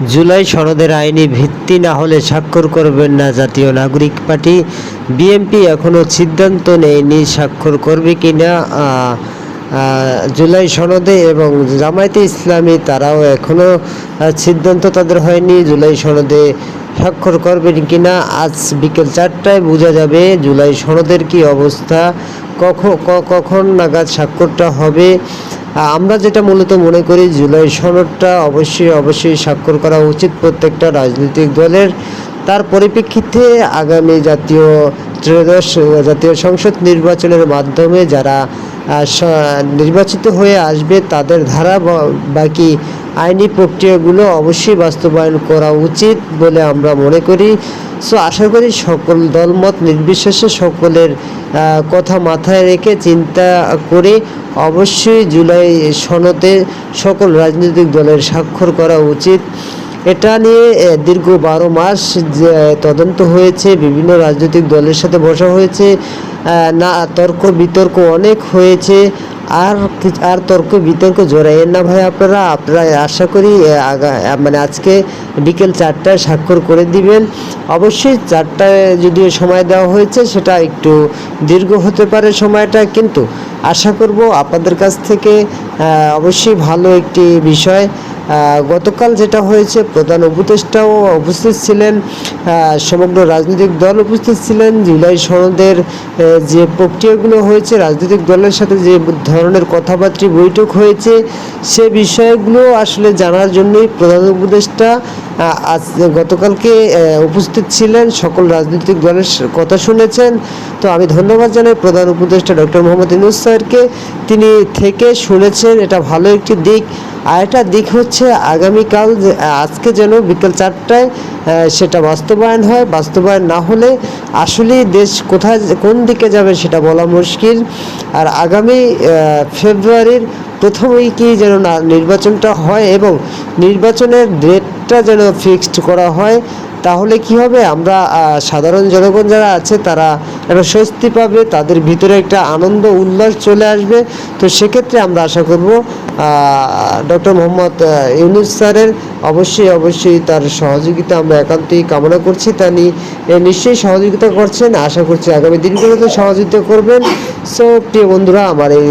জুলাই সনদের আইনি ভিত্তি না হলে স্বাক্ষর করবেন না জাতীয় নাগরিক পার্টি। বিএনপি এখনও সিদ্ধান্ত নেয়নি স্বাক্ষর করবে কিনা জুলাই সনদে, এবং জামায়াতে ইসলামী তারাও এখনও সিদ্ধান্ত তাদের হয়নি জুলাই সনদে স্বাক্ষর করবেন কিনা। আজ বিকেল 4টায় বোঝা যাবে জুলাই সনদের কি অবস্থা, কখন নাগাদ স্বাক্ষরটা হবে। আমরা যেটা মূলত মনে করি, জুলাই সনদটা অবশ্যই স্বাক্ষর করা উচিত প্রত্যেকটা রাজনৈতিক দলের। তার পরিপ্রেক্ষিতে আগামী ত্রয়োদশ জাতীয় সংসদ নির্বাচনের মাধ্যমে যারা নির্বাচিত হয়ে আসবে তাদের বাকি আইনি প্রক্রিয়াগুলো অবশ্যই বাস্তবায়ন করা উচিত বলে আমরা মনে করি। সো আশা করি সকল দলমত নির্বিশেষে সকলের কথা মাথায় রেখে চিন্তা করে অবশ্যই জুলাই সনদে সকল রাজনৈতিক দলের স্বাক্ষর করা উচিত। এটা নিয়ে দীর্ঘ 12 মাস যে তদন্ত হয়েছে, বিভিন্ন রাজনৈতিক দলের সাথে বসা হয়েছে, না তর্ক বিতর্ক অনেক হয়েছে। আর তর্ক বিতর্ক জড়াইয়েন না ভাই, আপনারা আশা করি আজকে বিকেল 4টায় স্বাক্ষর করে দিবেন। অবশ্যই 4টায় যদিও সময় দেওয়া হয়েছে, সেটা একটু দীর্ঘ হতে পারে সময়টা, কিন্তু আশা করব আপনাদের কাছ থেকে অবশ্যই ভালো একটি বিষয়। গতকাল যেটা হয়েছে, প্রধান উপদেষ্টাও উপস্থিত ছিলেন, সমগ্র রাজনৈতিক দল উপস্থিত ছিলেন। জুলাই সনদের যে প্রক্রিয়াগুলো হয়েছে, রাজনৈতিক দলের সাথে যে ধরনের কথাবার্তা বৈঠক হয়েছে, সে বিষয়গুলো আসলে জানার জন্যই প্রধান উপদেষ্টা গতকালকে উপস্থিত ছিলেন, সকল রাজনৈতিক দলের কথা শুনেছেন। তো আমি ধন্যবাদ জানাই প্রধান উপদেষ্টা ডক্টর মোহাম্মদ ইউনূস স্যারকে, তিনি থেকে শুনেছেন, এটা ভালো একটি দিক। আর একটা দিক হচ্ছে আগামীকাল আজকে যেন বিকেল 4টায় সেটা বাস্তবায়ন হয়। বাস্তবায়ন না হলে আসলেই দেশ কোন দিকে যাবে সেটা বলা মুশকিল। আর আগামী ফেব্রুয়ারির প্রথম উইকেই যেন নির্বাচনটা হয় এবং নির্বাচনের ডেটটা যেন ফিক্সড করা হয়। তাহলে কি হবে, আমরা সাধারণ জনগণ যারা আছে তারা একটা স্বস্তি পাবে, তাদের ভিতরে একটা আনন্দ উল্লাস চলে আসবে। তো সেক্ষেত্রে আমরা আশা করব ডক্টর মোহাম্মদ ইউনূস স্যারের অবশ্যই তার সহযোগিতা আমরা একান্তই কামনা করছি। তিনি নিশ্চয়ই সহযোগিতা করছেন, আশা করছি আগামী দিনগুলোতে সহযোগিতা করবেন। সো প্রিয় বন্ধুরা, আমার এই